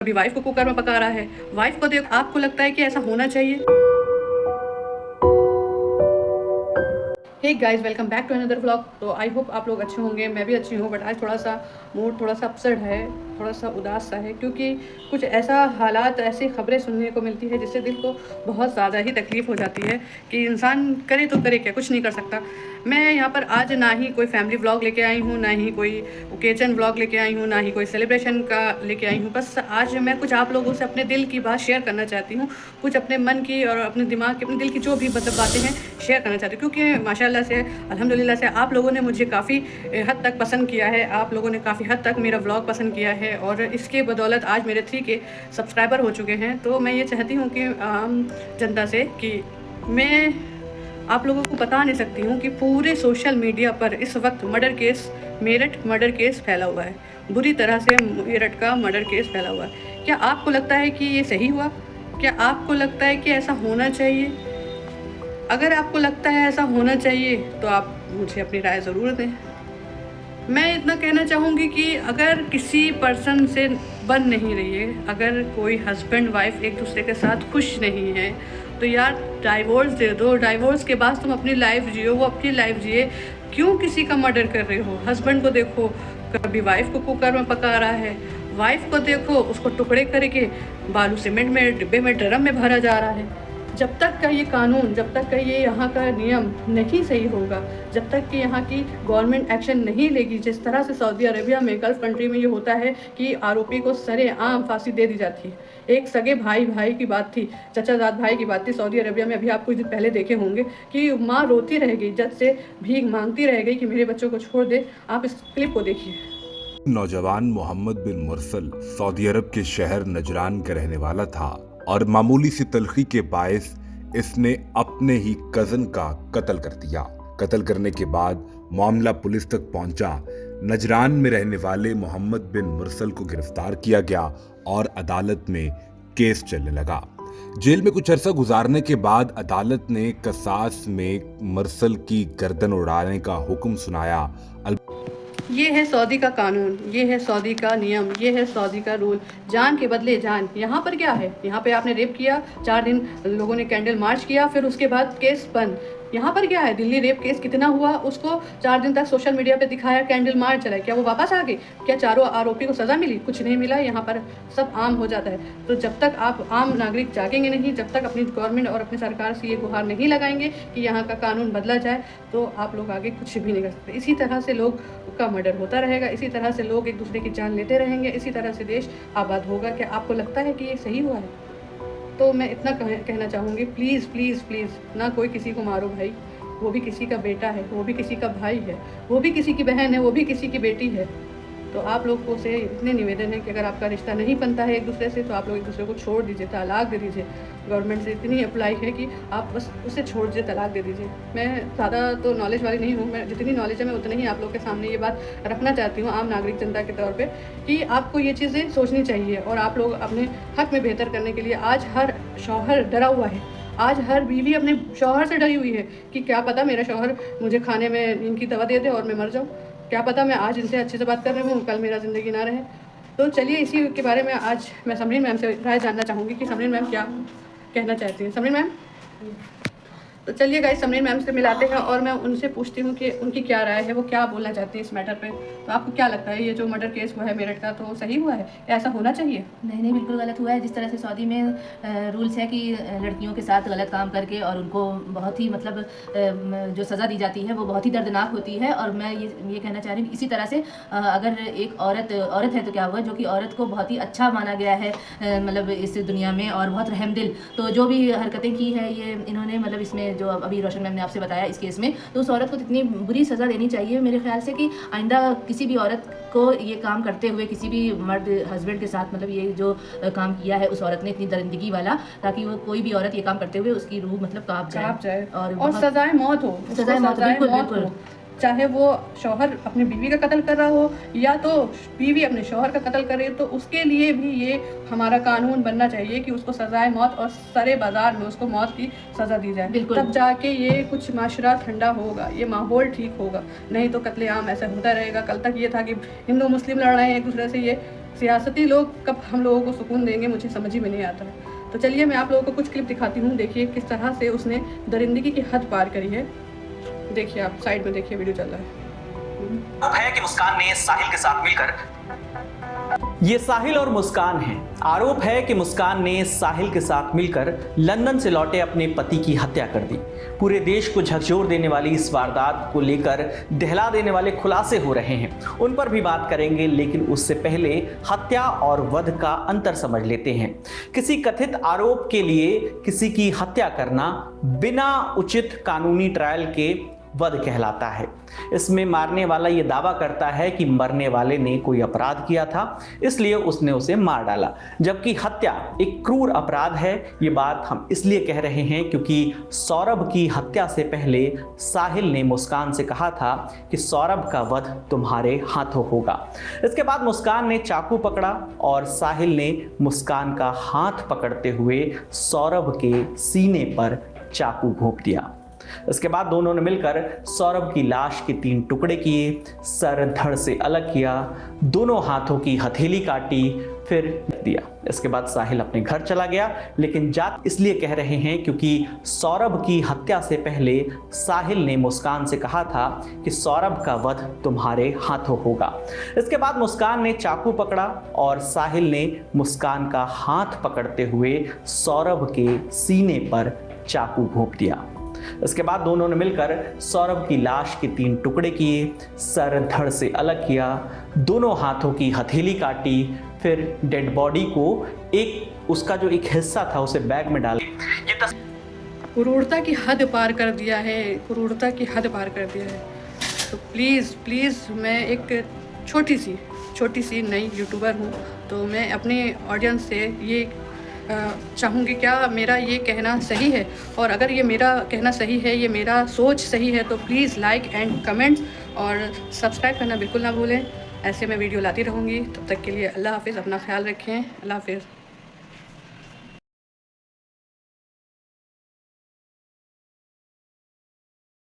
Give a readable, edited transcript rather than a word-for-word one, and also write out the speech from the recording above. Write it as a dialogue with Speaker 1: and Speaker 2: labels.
Speaker 1: अभी वाइफ को कुकर में पका रहा है। वाइफ को देख, आपको लगता है कि ऐसा होना चाहिए? Hey guys, welcome back to another vlog. तो आई होप आप लोग अच्छे होंगे, मैं भी अच्छी हूँ। बट आज थोड़ा सा मूड थोड़ा सा अपसेट है, थोड़ा सा उदास सा है, क्योंकि कुछ ऐसा हालात, ऐसी खबरें सुनने को मिलती है जिससे दिल को बहुत ज़्यादा ही तकलीफ़ हो जाती है कि इंसान करे तो करे क्या, कुछ नहीं कर सकता। मैं यहाँ पर आज ना ही कोई फैमिली व्लॉग लेके आई हूँ, ना ही कोई ओकेजन व्लॉग लेके आई हूँ, ना ही कोई सेलिब्रेशन का लेके आई हूँ। बस आज मैं कुछ आप लोगों से अपने दिल की बात शेयर करना चाहती हूँ, कुछ अपने मन की और अपने दिमाग की, अपने दिल की जो भी मतलब बातें हैं शेयर करना चाहती हूँ। क्योंकि माशाल्लाह से, अल्हम्दुलिल्लाह से आप लोगों ने मुझे काफ़ी हद तक पसंद किया है, आप लोगों ने काफ़ी हद तक मेरा व्लॉग पसंद किया है और इसके बदौलत आज मेरे 3K सब्सक्राइबर हो चुके हैं। तो मैं ये चाहती हूँ कि आम जनता से कि मैं आप लोगों को बता नहीं सकती हूँ कि पूरे सोशल मीडिया पर इस वक्त murder case, Meerut murder case फैला हुआ है। बुरी तरह से मेरठ का मर्डर केस फैला हुआ है। क्या आपको लगता है कि ये सही हुआ? क्या आपको लगता है कि ऐसा होना चाहिए? अगर आपको लगता है ऐसा होना चाहिए तो आप मुझे अपनी राय ज़रूर दें। मैं इतना कहना चाहूँगी कि अगर किसी पर्सन से बन नहीं रही है, अगर कोई हस्बैंड वाइफ एक दूसरे के साथ खुश नहीं है, तो यार डाइवोर्स दे दो। डाइवोर्स के बाद तुम अपनी लाइफ जियो, वो अपनी लाइफ जिए। क्यों किसी का मर्डर कर रहे हो? हस्बैंड को देखो, कभी वाइफ को कुकर में पका रहा है, वाइफ को देखो उसको टुकड़े करके बालू सीमेंट में, डिब्बे में, ड्रम में भरा जा रहा है। जब तक का ये कानून, जब तक का ये यहाँ का नियम नहीं सही होगा, जब तक कि यहाँ की गवर्नमेंट एक्शन नहीं लेगी, जिस तरह से सऊदी अरेबिया में, गल्फ़ कंट्री में ये होता है कि आरोपी को सरेआम फांसी दे दी जाती है। एक सगे भाई भाई की बात थी, चचाजाद भाई की बात थी सऊदी अरेबिया में। अभी आप कुछ दिन पहले देखे होंगे कि माँ रोती रह गई, जज से भीख मांगती रह गई कि मेरे बच्चों को छोड़ दे। आप इस क्लिप को देखिए।
Speaker 2: नौजवान मोहम्मद बिन मुरसल सऊदी अरब के शहर नजरान का रहने वाला था और मामूली सी तलखी के बायस इसने अपने ही कजन का कत्ल कर दिया। कत्ल करने के बाद मामला पुलिस तक पहुंचा। नजरान में रहने वाले मोहम्मद बिन मुरसल को गिरफ्तार किया गया और अदालत में केस चलने लगा। जेल में कुछ अरसा गुजारने के बाद अदालत ने कसास में मुरसल की गर्दन उड़ाने का हुक्म सुनाया।
Speaker 1: ये है सऊदी का कानून, ये है सऊदी का नियम, ये है सऊदी का रूल। जान के बदले जान। यहाँ पर क्या है? यहाँ पे आपने रेप किया, 4 दिन लोगों ने कैंडल मार्च किया, फिर उसके बाद केस बंद। यहाँ पर क्या है? दिल्ली रेप केस कितना हुआ, उसको 4 दिन तक सोशल मीडिया पे दिखाया, कैंडल मार्च चलाया। क्या वो वापस आ गए? क्या चारों आरोपी को सज़ा मिली? कुछ नहीं मिला। यहाँ पर सब आम हो जाता है। तो जब तक आप आम नागरिक जागेंगे नहीं, जब तक अपनी गवर्नमेंट और अपनी सरकार से ये गुहार नहीं लगाएंगे कि यहाँ का कानून बदला जाए, तो आप लोग आगे कुछ भी नहीं कर सकते। इसी तरह से लोग का मर्डर होता रहेगा, इसी तरह से लोग एक दूसरे की जान लेते रहेंगे, इसी तरह से देश आबाद होगा। क्या आपको लगता है कि ये सही हुआ है? तो मैं इतना कहना चाहूँगी, प्लीज़ प्लीज़ प्लीज़ ना कोई किसी को मारो भाई। वो भी किसी का बेटा है, वो भी किसी का भाई है, वो भी किसी की बहन है, वो भी किसी की बेटी है। तो आप लोग को से इतने निवेदन है कि अगर आपका रिश्ता नहीं बनता है एक दूसरे से, तो आप लोग एक दूसरे को छोड़ दीजिए, तलाक दे दीजिए। गवर्नमेंट से इतनी अप्लाई है कि आप बस उसे छोड़ दीजिए, तलाक दे दीजिए। मैं ज़्यादा तो नॉलेज वाली नहीं हूँ, मैं जितनी नॉलेज है मैं उतनी ही आप लोग के सामने ये बात रखना चाहती हूँ आम नागरिक जनता के तौर पर, कि आपको ये चीज़ें सोचनी चाहिए और आप लोग अपने हक़ में बेहतर करने के लिए। आज हर शौहर डरा हुआ है, आज हर बीवी अपने शौहर से डरी हुई है कि क्या पता मेरा शौहर मुझे खाने में नींद की दवा दे दे और मैं मर जाऊँ। क्या पता मैं आज इनसे अच्छे से बात कर रही हूँ, कल मेरा ज़िंदगी ना रहे। तो चलिए इसी के बारे में आज मैं समरीन मैम से राय जानना चाहूँगी कि समरीन मैम क्या कहना चाहती हैं। समरीन मैम, तो चलिए गाइस, समरीन मैम से मिलाते हैं और मैं उनसे पूछती हूँ कि उनकी क्या राय है, वो क्या बोलना चाहती है इस मैटर पे। तो आपको क्या लगता है, ये जो मर्डर केस हुआ है मेरठ का, तो सही हुआ है? ऐसा होना चाहिए?
Speaker 3: नहीं नहीं, बिल्कुल गलत हुआ है। जिस तरह से सऊदी में रूल्स है कि लड़कियों के साथ गलत काम करके और उनको बहुत ही मतलब जो सज़ा दी जाती है वो बहुत ही दर्दनाक होती है। और मैं ये कहना चाह रही हूँ इसी तरह से अगर एक औरत है तो क्या हुआ, जो कि औरत को बहुत ही अच्छा माना गया है मतलब इस दुनिया में, और बहुत रहमदिल। तो जो भी हरकतें की है ये इन्होंने, मतलब इसमें जो अभी रोशन मैम ने आपसे बताया इस केस में, तो उस औरत को इतनी बुरी सज़ा देनी चाहिए मेरे ख्याल से कि आइंदा किसी भी औरत को ये काम करते हुए, किसी भी मर्द हस्बैंड के साथ मतलब ये जो काम किया है उस औरत ने इतनी दरिंदगी वाला, ताकि वो कोई भी औरत ये काम करते हुए उसकी रूह मतलब काँप जाए
Speaker 1: और सजाए मौत हो,
Speaker 3: सजाए मौत हो। बिल्कुल बिल्कुल।
Speaker 1: चाहे वो शौहर अपनी बीवी का कत्ल कर रहा हो या तो बीवी अपने शौहर का कत्ल करे, तो उसके लिए भी ये हमारा कानून बनना चाहिए कि उसको सजाए मौत और सरे बाजार में उसको मौत की सज़ा दी जाए। तब जाके ये कुछ माशरा ठंडा होगा, ये माहौल ठीक होगा। नहीं तो कत्लेआम ऐसा होता रहेगा। कल तक ये था कि हिंदू मुस्लिम लड़ रहे हैं एक दूसरे से, ये सियासती लोग कब हम लोगों को सुकून देंगे, मुझे समझ ही में नहीं आता है। तो चलिए मैं आप लोगों को कुछ क्लिप दिखाती हूँ, देखिए किस तरह से उसने दरिंदगी की हद पार करी है। देखिए आप साइड में देखिए, वीडियो चल रहा
Speaker 4: है कि मुस्कान ने साहिल के साथ मिलकर ये साहिल और मुस्कान हैं। आरोप है कि मुस्कान ने साहिल के साथ मिलकर लंदन से लौटे अपने पति की हत्या कर दी। पूरे देश को झकझोर देने वाली इस वारदात को लेकर दहला देने वाले खुलासे हो रहे हैं, उन पर भी बात करेंगे, लेकिन उससे पहले हत्या और वध का अंतर समझ लेते हैं। किसी कथित आरोप के लिए किसी की हत्या करना बिना उचित कानूनी ट्रायल के वध कहलाता है। इसमें मारने वाला ये दावा करता है कि मरने वाले ने कोई अपराध किया था, इसलिए उसने उसे मार डाला, जबकि हत्या एक क्रूर अपराध है। ये बात हम इसलिए कह रहे हैं क्योंकि सौरभ की हत्या से पहले साहिल ने मुस्कान से कहा था कि सौरभ का वध तुम्हारे हाथों होगा। इसके बाद मुस्कान ने चाकू पकड़ा और साहिल ने मुस्कान का हाथ पकड़ते हुए सौरभ के सीने पर चाकू घोंप दिया। इसके बाद दोनों ने मिलकर सौरभ की लाश के 3 टुकड़े किए, सर धड़ से अलग किया, दोनों हाथों की हथेली काटी, फिर दिया। इसके बाद साहिल अपने घर चला गया, लेकिन जात इसलिए कह रहे हैं क्योंकि सौरभ की हत्या से पहले साहिल ने मुस्कान से कहा था कि सौरभ का वध तुम्हारे हाथों होगा। इसके बाद मुस्कान ने चाकू पकड़ा और साहिल ने मुस्कान का हाथ पकड़ते हुए सौरभ के सीने पर चाकू घोंप दिया। इसके बाद दोनों ने मिलकर सौरभ की लाश के 3 टुकड़े किए, सर धड़ से अलग किया, दोनों हाथों की हथेली काटी, फिर डेड बॉडी को उसका जो एक हिस्सा था उसे बैग में डाल।
Speaker 1: क्रूरता की हद पार कर दिया है, क्रूरता की हद पार कर दिया है। तो प्लीज़ मैं एक छोटी सी नई यूट्यूबर हूँ, तो मैं अपने ऑडियंस से ये चाहूँगी, क्या मेरा ये कहना सही है? और अगर ये मेरा कहना सही है, ये मेरा सोच सही है, तो प्लीज़ लाइक एंड कमेंट्स और सब्सक्राइब करना बिल्कुल ना भूलें। ऐसे मैं वीडियो लाती रहूँगी। तब तक के लिए अल्लाह हाफ़िज़, अपना ख्याल रखें। अल्लाह हाफ़िज़।